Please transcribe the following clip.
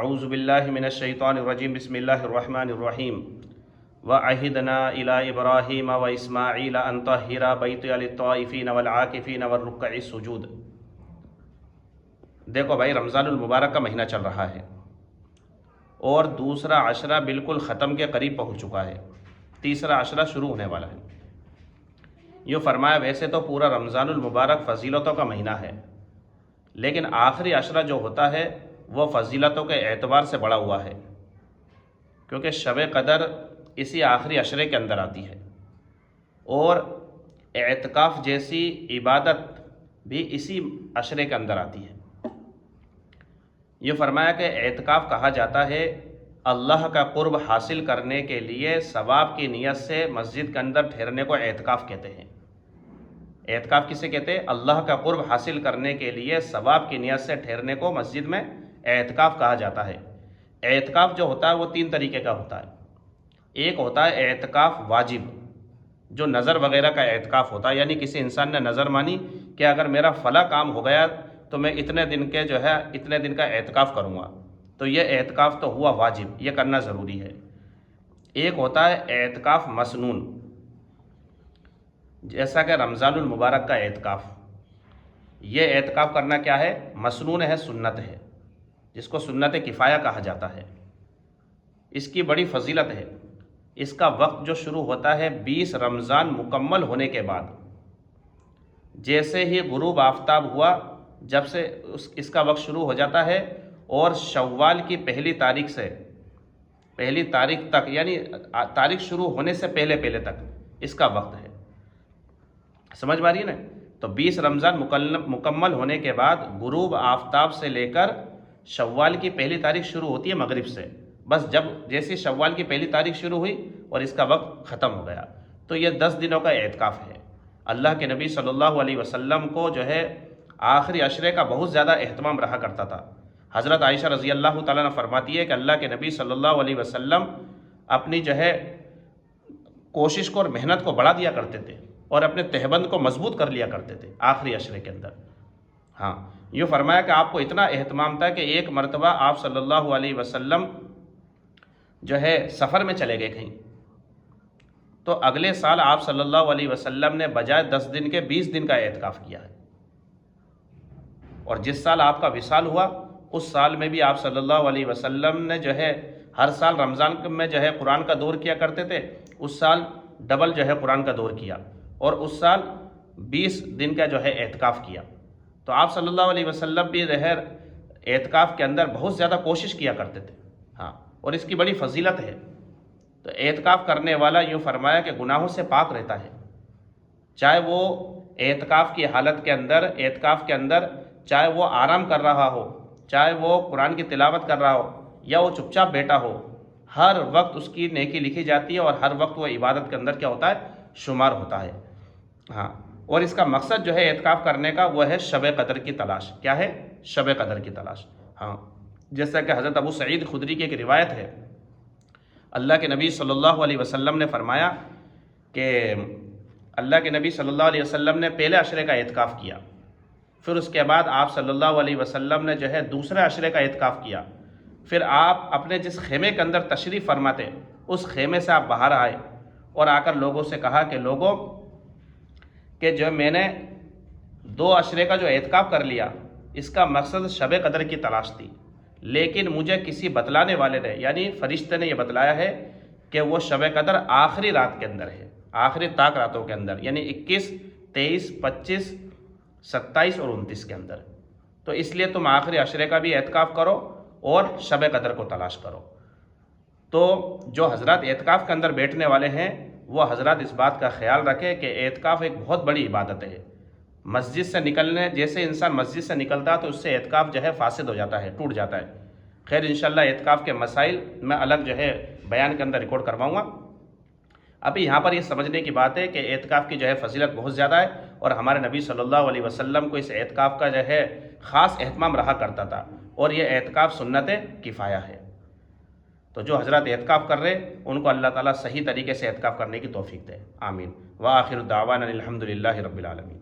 اعوذ باللہ من الشیطان الرجیم بسم اللہ الرحمن الرحیم وعہدنا الی ابراہیم و اسماعیل ان طہرا بیتی للطائفین والعاکفین والرکع السجود۔ دیکھو بھائی، رمضان المبارک کا مہینہ چل رہا ہے اور دوسرا عشرہ بالکل ختم کے قریب پہنچ چکا ہے، تیسرا عشرہ شروع ہونے والا ہے۔ یوں فرمایا ویسے تو پورا رمضان المبارک فضیلتوں کا مہینہ ہے، لیکن آخری عشرہ جو ہوتا ہے وہ فضیلتوں کے اعتبار سے بڑا ہوا ہے، کیونکہ شب قدر اسی آخری عشرے کے اندر آتی ہے اور اعتکاف جیسی عبادت بھی اسی عشرے کے اندر آتی ہے۔ یہ فرمایا کہ اعتکاف کہا جاتا ہے اللہ کا قرب حاصل کرنے کے لیے ثواب کی نیت سے مسجد کے اندر ٹھہرنے کو اعتکاف کہتے ہیں۔ اعتکاف کسے کہتے ہیں؟ اللہ کا قرب حاصل کرنے کے لیے ثواب کی نیت سے ٹھہرنے کو مسجد میں اعتکاف کہا جاتا ہے۔ اعتکاف جو ہوتا ہے وہ تین طریقے کا ہوتا ہے۔ ایک ہوتا ہے اعتکاف واجب، جو نظر وغیرہ کا اعتکاف ہوتا ہے، یعنی کسی انسان نے نظر مانی کہ اگر میرا فلاں کام ہو گیا تو میں اتنے دن کا اعتکاف کروں گا، تو یہ اعتکاف تو ہوا واجب، یہ کرنا ضروری ہے۔ ایک ہوتا ہے اعتکاف مسنون، جیسا کہ رمضان المبارک کا اعتکاف۔ یہ اعتکاف کرنا کیا ہے؟ مسنون ہے، سنت ہے، جس کو سنت کفایہ کہا جاتا ہے۔ اس کی بڑی فضیلت ہے۔ اس کا وقت جو شروع ہوتا ہے 20 رمضان مکمل ہونے کے بعد، جیسے ہی غروب آفتاب ہوا جب سے اس کا وقت شروع ہو جاتا ہے، اور شوال کی پہلی تاریخ تک، یعنی تاریخ شروع ہونے سے پہلے تک اس کا وقت ہے۔ سمجھ میں آ رہی ہے نا؟ تو 20 رمضان مکمل ہونے کے بعد غروب آفتاب سے لے کر شوال کی پہلی تاریخ شروع ہوتی ہے مغرب سے، بس جیسی شوال کی پہلی تاریخ شروع ہوئی اور اس کا وقت ختم ہو گیا، تو یہ 10 دنوں کا اعتکاف ہے۔ اللہ کے نبی صلی اللہ علیہ وسلم کو آخری عشرے کا بہت زیادہ اہتمام رہا کرتا تھا۔ حضرت عائشہ رضی اللہ تعالیٰ عنہ فرماتی ہے کہ اللہ کے نبی صلی اللہ علیہ وسلم اپنی کوشش کو اور محنت کو بڑھا دیا کرتے تھے اور اپنے تہبند کو مضبوط کر لیا کرتے تھے آخری عشرے کے اندر۔ ہاں، یوں فرمایا کہ آپ کو اتنا اہتمام تھا کہ ایک مرتبہ آپ صلی اللہ علیہ وسلم سفر میں چلے گئے کہیں، تو اگلے سال آپ صلی اللہ علیہ وسلم نے بجائے 10 دن کے 20 دن کا اعتکاف کیا ہے، اور جس سال آپ کا وصال ہوا اس سال میں بھی آپ صلی اللہ علیہ وسلم نے ہر سال رمضان میں قرآن کا دور کیا کرتے تھے، اس سال ڈبل قرآن کا دور کیا، اور اس سال 20 دن کا اعتکاف کیا۔ تو آپ صلی اللہ علیہ وسلم بھی اعتکاف کے اندر بہت زیادہ کوشش کیا کرتے تھے، ہاں، اور اس کی بڑی فضیلت ہے۔ تو اعتکاف کرنے والا یوں فرمایا کہ گناہوں سے پاک رہتا ہے، چاہے وہ اعتکاف کی حالت کے اندر چاہے وہ آرام کر رہا ہو، چاہے وہ قرآن کی تلاوت کر رہا ہو، یا وہ چپ چاپ بیٹھا ہو، ہر وقت اس کی نیکی لکھی جاتی ہے اور ہر وقت وہ عبادت کے اندر کیا ہوتا ہے؟ شمار ہوتا ہے۔ ہاں، اور اس کا مقصد اعتکاف کرنے کا وہ ہے شب قدر کی تلاش۔ کیا ہے؟ شب قدر کی تلاش۔ ہاں، جیسا کہ حضرت ابو سعید خدری کی ایک روایت ہے، اللہ کے نبی صلی اللہ علیہ وسلم نے فرمایا کہ اللہ کے نبی صلی اللہ علیہ وسلم نے پہلے عشرے کا اعتکاف کیا، پھر اس کے بعد آپ صلی اللہ علیہ وسلم نے دوسرے عشرے کا اعتکاف کیا، پھر آپ اپنے جس خیمے کے اندر تشریف فرماتے اس خیمے سے آپ باہر آئے اور آ کر لوگوں سے کہا کہ لوگوں کہ میں نے 2 عشرے کا اعتکاف کر لیا، اس کا مقصد شب قدر کی تلاش تھی، لیکن مجھے کسی بتلانے والے نے، یعنی فرشتے نے یہ بتلایا ہے کہ وہ شب قدر آخری رات کے اندر ہے، آخری طاق راتوں کے اندر، یعنی 21، 23، 25، 27 اور 29 کے اندر۔ تو اس لیے تم آخری عشرے کا بھی اعتکاف کرو اور شب قدر کو تلاش کرو۔ تو جو حضرات اعتکاف کے اندر بیٹھنے والے ہیں وہ حضرات اس بات کا خیال رکھیں کہ اعتکاف ایک بہت بڑی عبادت ہے۔ مسجد سے جیسے انسان مسجد سے نکلتا ہے تو اس سے اعتکاف فاسد ہو جاتا ہے، ٹوٹ جاتا ہے۔ خیر، انشاءاللہ اعتکاف کے مسائل میں الگ بیان کے اندر ریکارڈ کرواؤں گا۔ ابھی یہاں پر یہ سمجھنے کی بات ہے کہ اعتکاف کی فضیلت بہت زیادہ ہے، اور ہمارے نبی صلی اللہ علیہ وسلم کو اس اعتکاف کا خاص اہتمام رہا کرتا تھا، اور یہ اعتکاف سنت کفایہ ہے۔ تو جو حضرات اعتکاف کر رہے ان کو اللہ تعالیٰ صحیح طریقے سے اعتکاف کرنے کی توفیق دے، آمین۔ وآخر دعوانا الحمدللہ رب العالمین۔